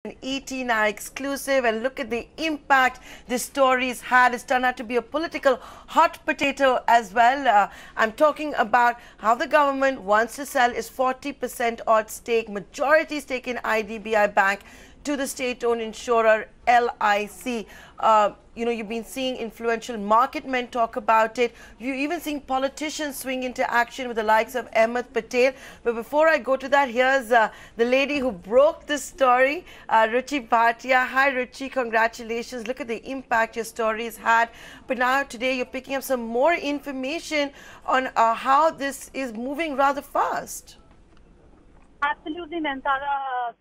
An 18 hour exclusive, and look at the impact this story's had. It's turned out to be a political hot potato as well. I'm talking about how the government wants to sell its 40% odd stake, majority stake in IDBI Bank, to the state-owned insurer LIC. You've been seeing influential market men talk about it. You're even seeing politicians swing into action with the likes of Amit Tandon. But before I go to that, here's the lady who broke this story, Ruchi Bhatia. Hi, Ruchi. Congratulations. Look at the impact your story has had. But now today you're picking up some more information on how this is moving rather fast. Absolutely, Nantara.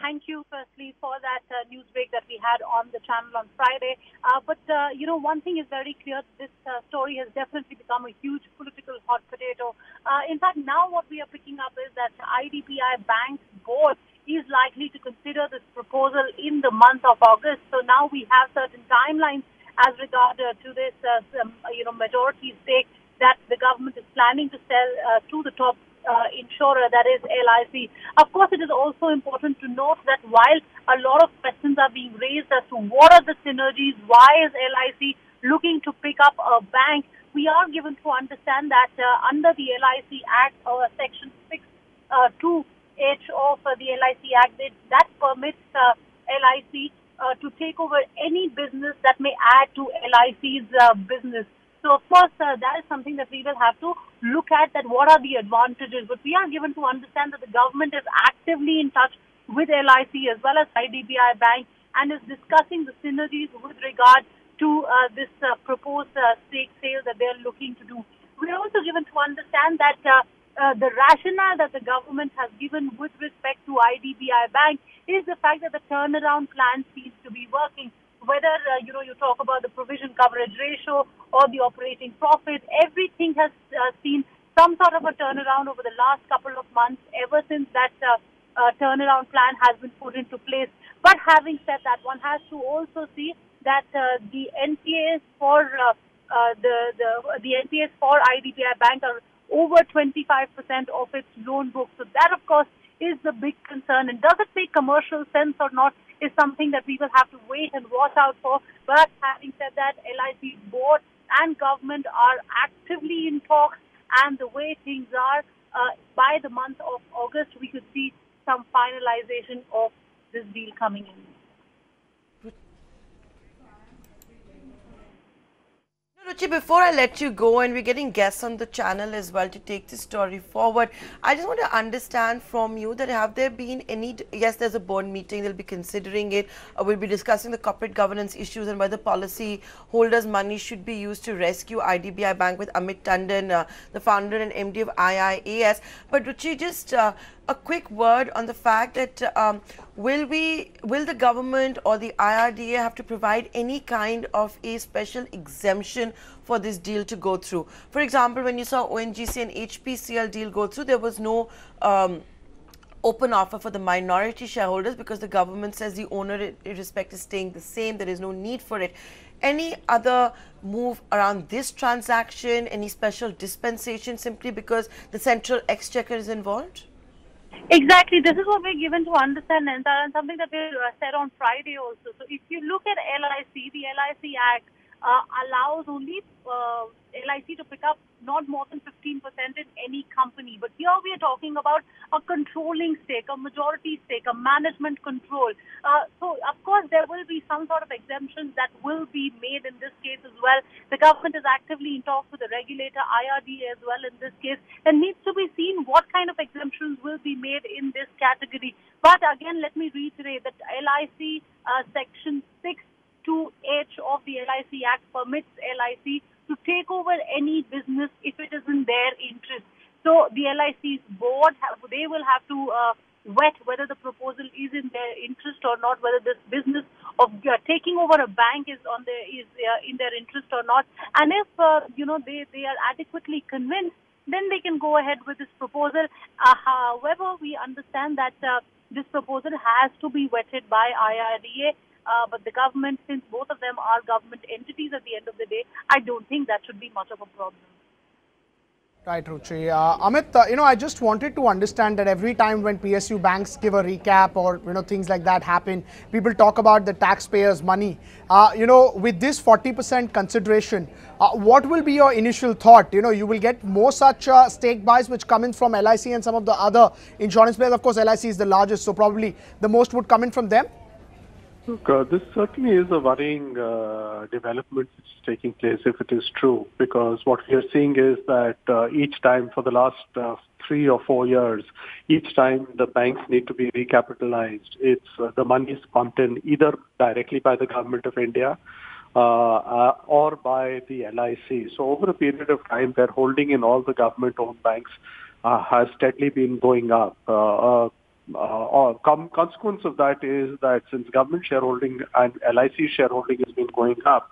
Thank you firstly for that news break that we had on the channel on Friday. One thing is very clear. This story has definitely become a huge political hot potato. In fact, now what we are picking up is that IDBI Bank's board is likely to consider this proposal in the month of August. So now we have certain timelines as regard to this, majority stake that the government is planning to sell to the top insurer, that is LIC. Of course, it is also important to note that while a lot of questions are being raised as to what are the synergies, why is LIC looking to pick up a bank, we are given to understand that under the LIC Act, Section 6(2)(h) of the LIC Act, that permits LIC to take over any business that may add to LIC's business. So, of course, that is something that we will have to look at, that what are the advantages. But we are given to understand that the government is actively in touch with LIC as well as IDBI Bank and is discussing the synergies with regard to this proposed stake sale that they are looking to do. We are also given to understand that the rationale that the government has given with respect to IDBI Bank is the fact that the turnaround plan seems to be working. Whether, you talk about the provision coverage ratio or the operating profit, everything has seen some sort of a turnaround over the last couple of months ever since that turnaround plan has been put into place. But having said that, one has to also see that the NPAs for the NPAs for IDBI Bank are over 25% of its loan book. So that, of course, is the big concern. And does it make commercial sense or not is something that we will have to wait and watch out for. But having said that, LIC's board and government are actively in talks, and the way things are, by the month of August, we could see some finalization of this deal coming in. Ruchi, before I let you go, and we're getting guests on the channel as well to take this story forward, I just want to understand from you that have there been any, yes, there's a board meeting, they'll be considering it, we'll be discussing the corporate governance issues and whether policy holders' money should be used to rescue IDBI Bank with Amit Tandon, the founder and MD of IIAS. But Ruchi, just a quick word on the fact that will the government or the IRDA have to provide any kind of a special exemption for this deal to go through? For example, when you saw ONGC and HPCL deal go through, there was no open offer for the minority shareholders because the government says the owner irrespective is staying the same, there is no need for it. Any other move around this transaction, any special dispensation simply because the central exchequer is involved? Exactly. This is what we're given to understand, and something that we said on Friday also. So if you look at LIC, the LIC Act allows only LIC to pick up not more than 15% in any company. But here we are talking about a controlling stake, a majority stake, a management control. So, of course, there will be some sort of exemptions that will be made in this case as well. The government is actively in talks with the regulator, IRDA as well in this case. There needs to be seen what kind of exemptions will be made in this category. But again, let me reiterate that LIC Section 6(2)(h) of the LIC Act permits LIC to take over any business if it is in their interest. So the LIC's board, they will have to vet whether the proposal is in their interest or not, whether this business of taking over a bank is in their interest or not. And if they are adequately convinced, then they can go ahead with this proposal. However, we understand that this proposal has to be vetted by IRDA. But the government, since both of them are government entities at the end of the day, I don't think that should be much of a problem. Right, Ruchi. Amit, I just wanted to understand that every time when PSU banks give a recap or, things like that happen, people talk about the taxpayers' money. With this 40% consideration, what will be your initial thought? You will get more such stake buys which come in from LIC and some of the other insurance players. Of course, LIC is the largest, so probably the most would come in from them. Look, this certainly is a worrying development which is taking place if it is true, because what we are seeing is that each time for the last 3 or 4 years, each time the banks need to be recapitalized, it's the money is pumped in either directly by the government of India or by the LIC. So over a period of time, their holding in all the government-owned banks has steadily been going up. Consequence of that is that since government shareholding and LIC shareholding has been going up,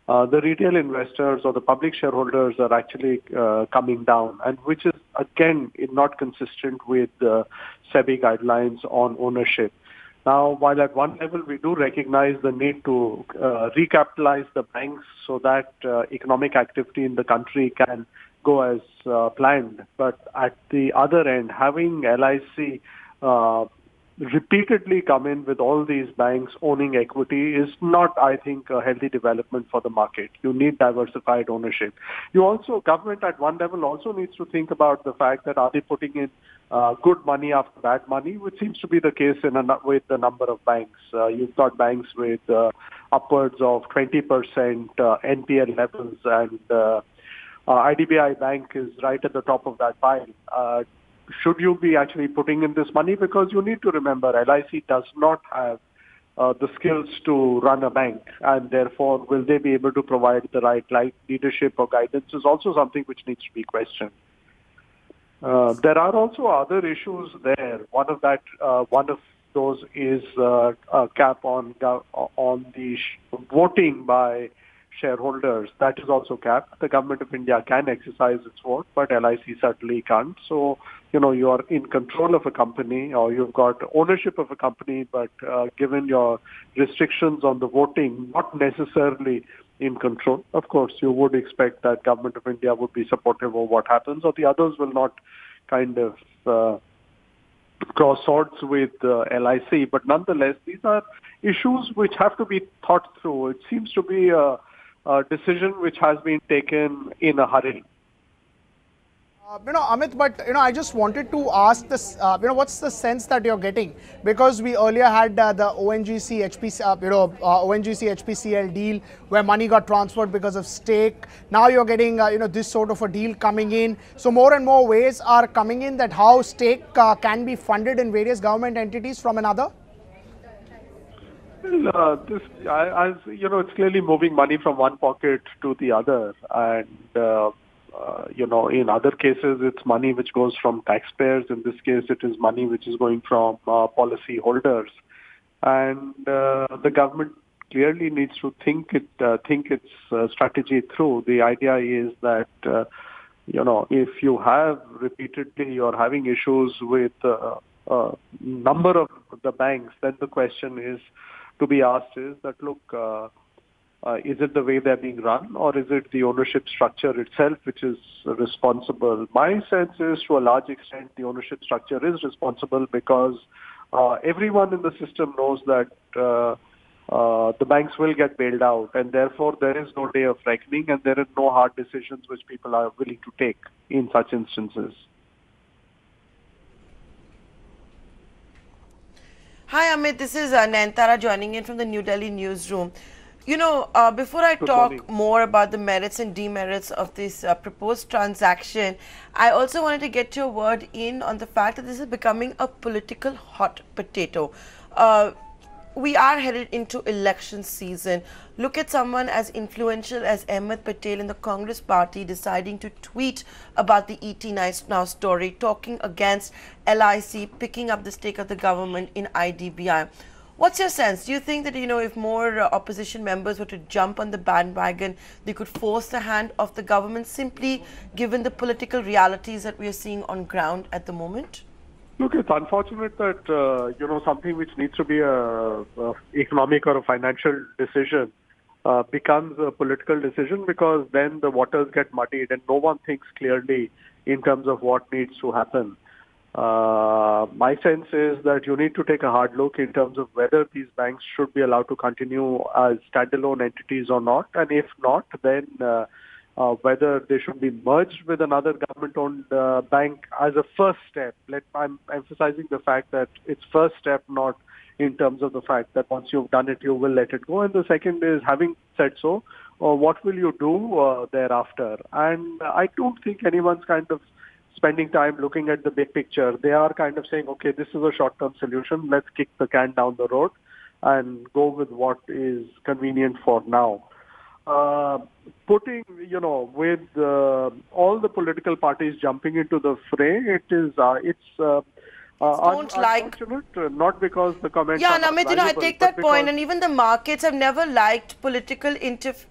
the retail investors or the public shareholders are actually coming down, and which is again not consistent with SEBI guidelines on ownership. Now, while at one level we do recognize the need to recapitalize the banks so that economic activity in the country can go as planned, but at the other end, having LIC repeatedly come in with all these banks owning equity is not, I think, a healthy development for the market. You need diversified ownership. Government at one level also needs to think about the fact that are they putting in good money after bad money, which seems to be the case with the number of banks. You've got banks with upwards of 20% NPL levels, and IDBI Bank is right at the top of that pile. Should you be actually putting in this money? Because you need to remember, LIC does not have the skills to run a bank, and therefore will they be able to provide the right leadership or guidance is also something which needs to be questioned. There are also other issues there. One of those is a cap on the voting by shareholders. That is also capped. The government of India can exercise its vote, but LIC certainly can't. So, you are in control of a company or you've got ownership of a company, but given your restrictions on the voting, not necessarily in control. Of course, you would expect that government of India would be supportive of what happens, or the others will not kind of cross swords with LIC. But nonetheless, these are issues which have to be thought through. It seems to be a decision which has been taken in a hurry. Amit, but I just wanted to ask this. What's the sense that you're getting? Because we earlier had the ONGC HPCL deal where money got transferred because of stake. Now you're getting this sort of a deal coming in. So more and more ways are coming in that how stake can be funded in various government entities from another. Well, it's clearly moving money from one pocket to the other, and in other cases, it's money which goes from taxpayers. In this case, it is money which is going from policy holders. And the government clearly needs to think its strategy through. The idea is that, if you have repeatedly you're having issues with a number of the banks, then the question is to be asked is that, look, is it the way they're being run, or is it the ownership structure itself which is responsible? My sense is, to a large extent, the ownership structure is responsible because everyone in the system knows that the banks will get bailed out, and therefore there is no day of reckoning, and there are no hard decisions which people are willing to take in such instances. Hi Amit, this is Nayantara joining in from the New Delhi newsroom. Before I talk more about the merits and demerits of this proposed transaction, I also wanted to get your word in on the fact that this is becoming a political hot potato. We are headed into election season. Look at someone as influential as Amit Patel in the Congress party deciding to tweet about the ET Now story, talking against LIC picking up the stake of the government in IDBI. What's your sense? Do you think that, if more opposition members were to jump on the bandwagon, they could force the hand of the government, simply given the political realities that we are seeing on ground at the moment? Look, it's unfortunate that, something which needs to be a economic or a financial decision becomes a political decision, because then the waters get muddied and no one thinks clearly in terms of what needs to happen. My sense is that you need to take a hard look in terms of whether these banks should be allowed to continue as standalone entities or not, and if not, then whether they should be merged with another government-owned bank as a first step. I'm emphasizing the fact that it's first step, not in terms of the fact that once you've done it, you will let it go. And the second is, having said so, what will you do thereafter? And I don't think anyone's kind of spending time looking at the big picture. They are kind of saying, okay, this is a short-term solution. Let's kick the can down the road and go with what is convenient for now. Putting, with all the political parties jumping into the fray, it's unfortunate, not because the comments are not Amit, I take that point, and even the markets have never liked political interference.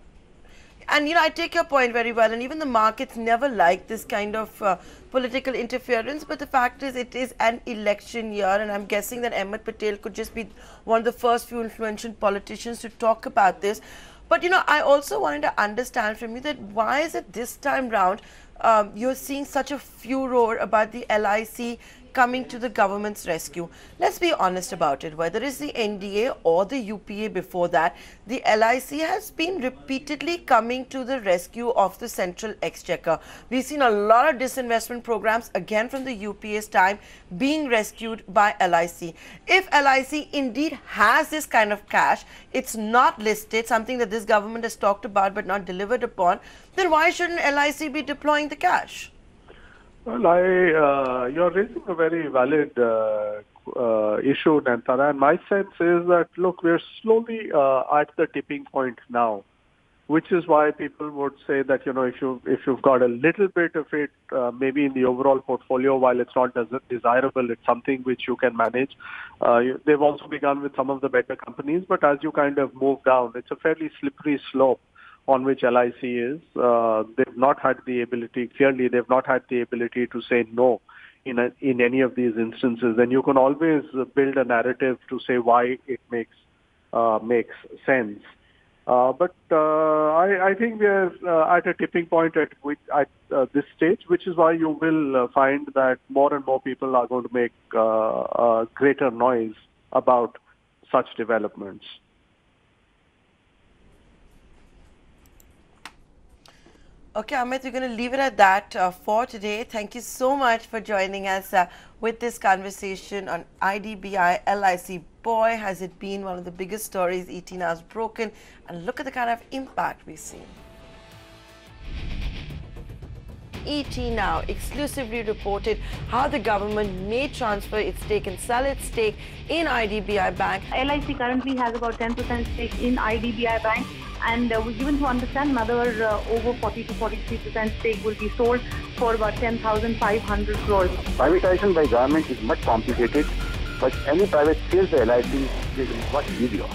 And, I take your point very well, and even the markets never like this kind of political interference, but the fact is it is an election year, and I'm guessing that Amit Patel could just be one of the first few influential politicians to talk about this. But, I also wanted to understand from you that why is it this time round you're seeing such a furor about the LIC coming to the government's rescue? Let's be honest about it. Whether it's the NDA or the UPA before that, the LIC has been repeatedly coming to the rescue of the central exchequer. We've seen a lot of disinvestment programs, again from the UPA's time, being rescued by LIC. If LIC indeed has this kind of cash, it's not listed, something that this government has talked about but not delivered upon, then why shouldn't LIC be deploying the cash? Well, you're raising a very valid issue, Nantara, and my sense is that, look, we're slowly at the tipping point now, which is why people would say that, if you've got a little bit of it, maybe in the overall portfolio, while it's not desirable, it's something which you can manage. They've also begun with some of the better companies, but as you kind of move down, it's a fairly slippery slope on which LIC is. They've not had the ability, clearly they've not had the ability to say no in any of these instances. And you can always build a narrative to say why it makes sense. But I think we're at a tipping point at this stage, which is why you will find that more and more people are going to make a greater noise about such developments. Okay, Amit, we're going to leave it at that for today. Thank you so much for joining us with this conversation on IDBI, LIC. Boy, has it been one of the biggest stories ET now has broken, and look at the kind of impact we've seen. ET Now exclusively reported how the government may transfer its stake and sell its stake in IDBI Bank. LIC currently has about 10% stake in IDBI Bank, and we're given to understand another over 40 to 43% stake will be sold for about 10,500 crores. Privatization by government is much complicated, but any private sales the LIC is much easier.